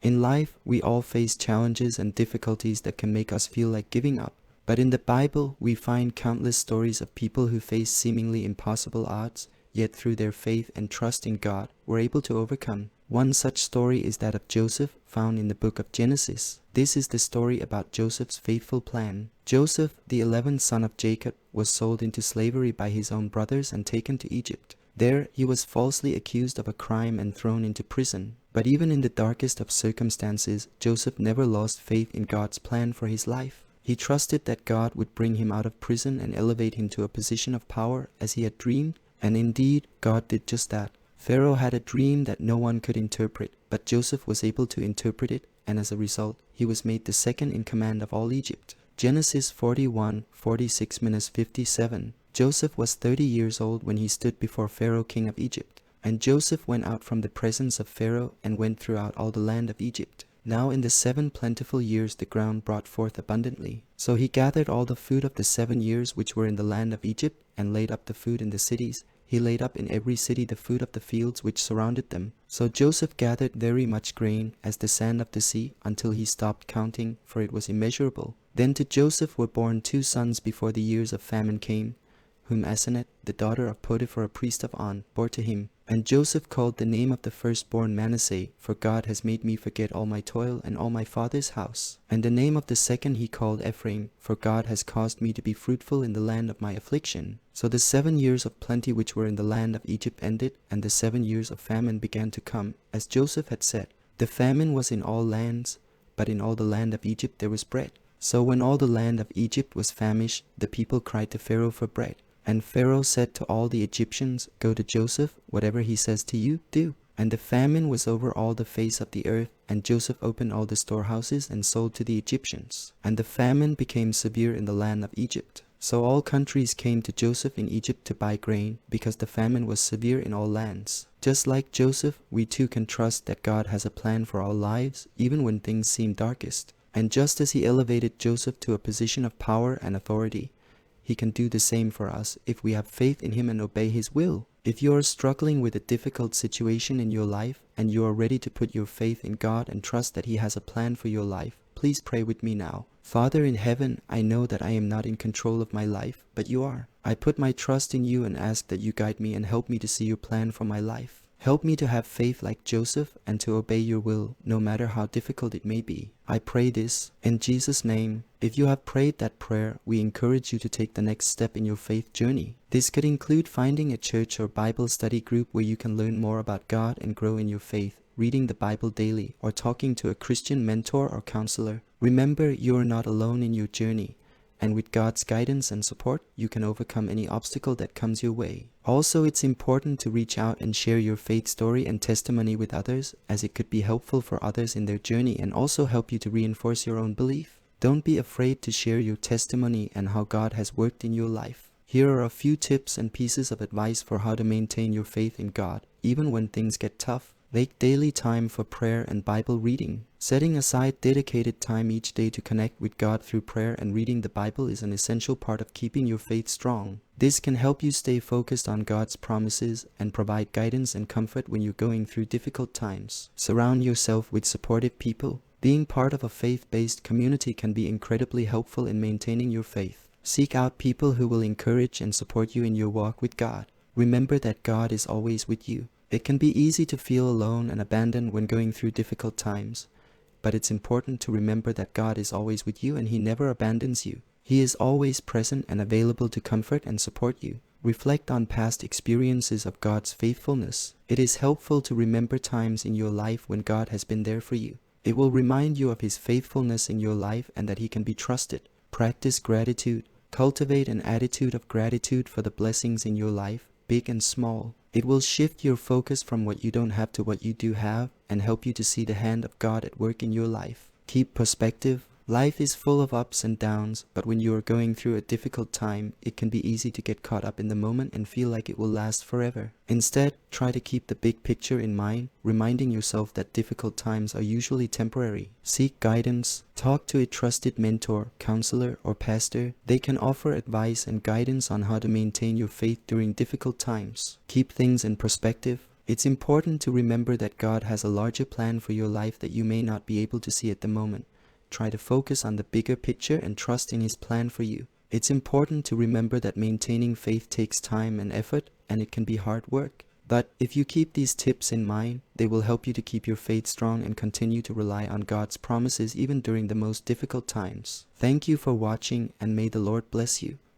In life, we all face challenges and difficulties that can make us feel like giving up. But in the Bible, we find countless stories of people who faced seemingly impossible odds, yet through their faith and trust in God, were able to overcome. One such story is that of Joseph, found in the book of Genesis. This is the story about Joseph's faithful plan. Joseph, the 11th son of Jacob, was sold into slavery by his own brothers and taken to Egypt. There, he was falsely accused of a crime and thrown into prison. But even in the darkest of circumstances, Joseph never lost faith in God's plan for his life. He trusted that God would bring him out of prison and elevate him to a position of power as he had dreamed, and indeed, God did just that. Pharaoh had a dream that no one could interpret, but Joseph was able to interpret it, and as a result, he was made the second in command of all Egypt. Genesis 41:46-57. Joseph was 30 years old when he stood before Pharaoh, king of Egypt. And Joseph went out from the presence of Pharaoh and went throughout all the land of Egypt. Now in the 7 plentiful years the ground brought forth abundantly. So he gathered all the food of the 7 years which were in the land of Egypt, and laid up the food in the cities. He laid up in every city the food of the fields which surrounded them. So Joseph gathered very much grain, as the sand of the sea, until he stopped counting, for it was immeasurable. Then to Joseph were born 2 sons before the years of famine came, whom Asenath, the daughter of Potiphar, a priest of On, bore to him. And Joseph called the name of the firstborn Manasseh, for God has made me forget all my toil and all my father's house. And the name of the second he called Ephraim, for God has caused me to be fruitful in the land of my affliction. So the 7 years of plenty which were in the land of Egypt ended, and the 7 years of famine began to come, as Joseph had said. The famine was in all lands, but in all the land of Egypt there was bread. So when all the land of Egypt was famished, the people cried to Pharaoh for bread. And Pharaoh said to all the Egyptians, Go to Joseph, whatever he says to you, do. And the famine was over all the face of the earth, and Joseph opened all the storehouses and sold to the Egyptians. And the famine became severe in the land of Egypt. So all countries came to Joseph in Egypt to buy grain, because the famine was severe in all lands. Just like Joseph, we too can trust that God has a plan for our lives, even when things seem darkest. And just as he elevated Joseph to a position of power and authority, he can do the same for us if we have faith in him and obey his will. If you are struggling with a difficult situation in your life and you are ready to put your faith in God and trust that he has a plan for your life, please pray with me now. Father in heaven, I know that I am not in control of my life, but you are. I put my trust in you and ask that you guide me and help me to see your plan for my life. Help me to have faith like Joseph and to obey your will, no matter how difficult it may be. I pray this in Jesus' name. If you have prayed that prayer, we encourage you to take the next step in your faith journey. This could include finding a church or Bible study group where you can learn more about God and grow in your faith, reading the Bible daily, or talking to a Christian mentor or counselor. Remember, you are not alone in your journey. And with God's guidance and support, you can overcome any obstacle that comes your way. Also, it's important to reach out and share your faith story and testimony with others, as it could be helpful for others in their journey and also help you to reinforce your own belief. Don't be afraid to share your testimony and how God has worked in your life. Here are a few tips and pieces of advice for how to maintain your faith in God, even when things get tough. Make daily time for prayer and Bible reading. Setting aside dedicated time each day to connect with God through prayer and reading the Bible is an essential part of keeping your faith strong. This can help you stay focused on God's promises and provide guidance and comfort when you're going through difficult times. Surround yourself with supportive people. Being part of a faith-based community can be incredibly helpful in maintaining your faith. Seek out people who will encourage and support you in your walk with God. Remember that God is always with you. It can be easy to feel alone and abandoned when going through difficult times, but it's important to remember that God is always with you and he never abandons you. He is always present and available to comfort and support you. Reflect on past experiences of God's faithfulness. It is helpful to remember times in your life when God has been there for you. It will remind you of his faithfulness in your life and that he can be trusted. Practice gratitude. Cultivate an attitude of gratitude for the blessings in your life, big and small. It will shift your focus from what you don't have to what you do have and help you to see the hand of God at work in your life. Keep perspective. Life is full of ups and downs, but when you are going through a difficult time, it can be easy to get caught up in the moment and feel like it will last forever. Instead, try to keep the big picture in mind, reminding yourself that difficult times are usually temporary. Seek guidance. Talk to a trusted mentor, counselor, or pastor. They can offer advice and guidance on how to maintain your faith during difficult times. Keep things in perspective. It's important to remember that God has a larger plan for your life that you may not be able to see at the moment. Try to focus on the bigger picture and trust in His plan for you. It's important to remember that maintaining faith takes time and effort, and it can be hard work. But if you keep these tips in mind, they will help you to keep your faith strong and continue to rely on God's promises even during the most difficult times. Thank you for watching, and may the Lord bless you.